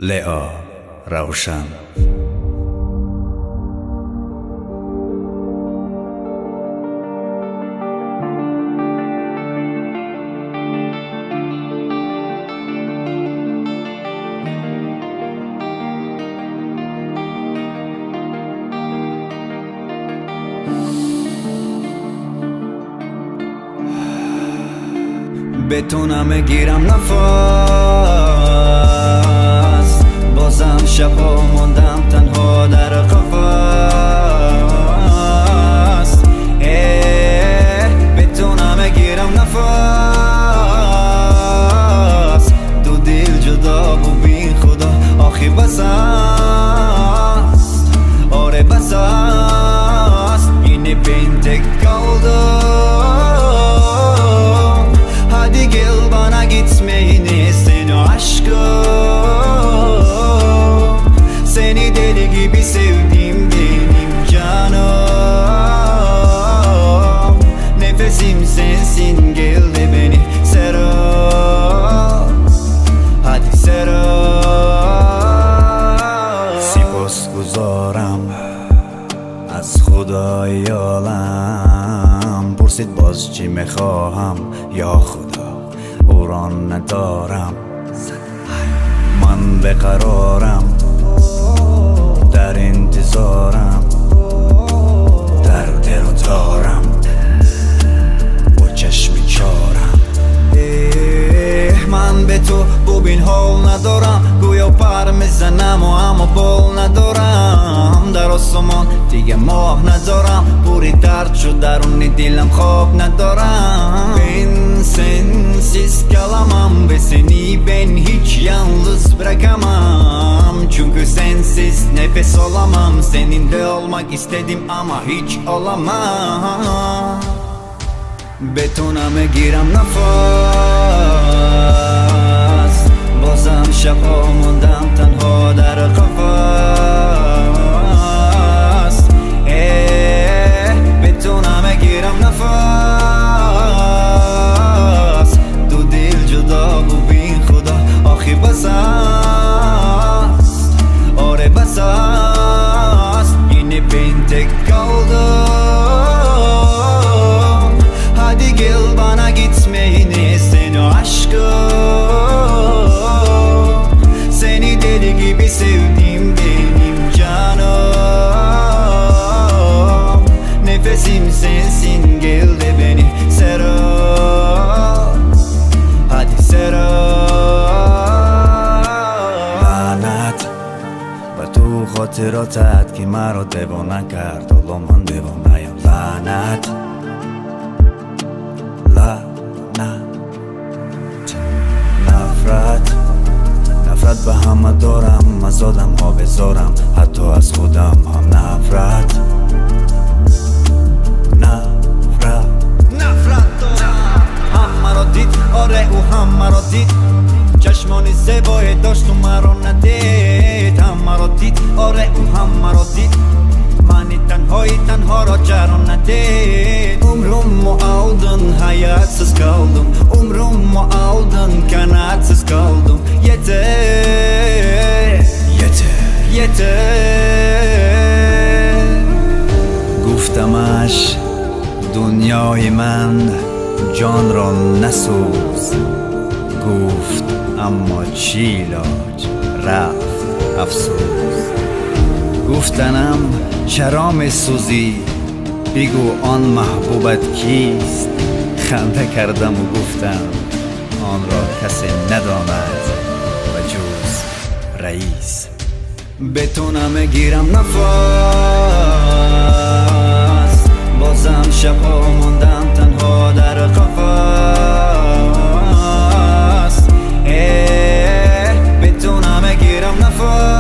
لئا روشن. بتونم گیرم نفس، بازم شبا موندم تنها در قفس. بتونم گیرم نفس، دو دل جدا و بی خدا آخی بس است. آره بس است، yine ben tek kaldım. Hadi gel bana gitmeyini seni aşkım. Seni deli gibi sevdim benim canım. Nefesim sensin, gel de beni sarıl. Hadi sarıl. سپاسگزارم از خدای عالم، پرسید باز چی میخواهم یا خدا او را ندارم. من بقرارم در انتظارم، در دل و دارم با چشم چارم. من به تو ببین حال ندارم، گویا پر میزنم و اما بال ندارم. در آسمان دیگه ماه ندارم، پوری درد شد درون دلم خواب ندارم. Ben sensiz kalamam ve seni ben hiç yalnız bırakamam. Çünkü sensiz nefes alamam, seninle olmak istedim ama hiç olamam. بتونم گیرم نفس، بازم شبها موندم تنها در قفس. بتونم گیرم نفس، دو دل جدا و بی خدا آخی بس است. آره بس است، yine ben tek kaldım. Hadi gel bana gitmeyini seni aşkım. Seni deli gibi sevdim benim canım. Nefesim sensin, gel de beni sarıl. Hadi sarıl. لعنت و تو خاطراتت که مرا دیوانه کرد، حالا من دیوانه ام. لعنت نفرت به همه دارم، از آدم ها بذارم، حتی از خودم هم نفرت دارم. هم مرا دید، آره او هم مرا دید. چشمانی زیبایی داشت و مرا ندید. هم مرا دید، آره او هم مرا دید. منی تنها را جرا ندید. Umrumu aldın, hayatsız kaldım. Umrumu aldın, kanatsız kaldım. Yeter گفتمش دنیای من جان را نسوز. گفت اما چی علاج، رفت افسوس. گفتنم چرا میسوزی، بگو آن محبوبت کیست. خنده کردم و گفتم آن را کسی نداند و جز رئیس. بتونم گیرم نفس، بازم شبها موندم تنها در قفس. بتونم گیرم نفس،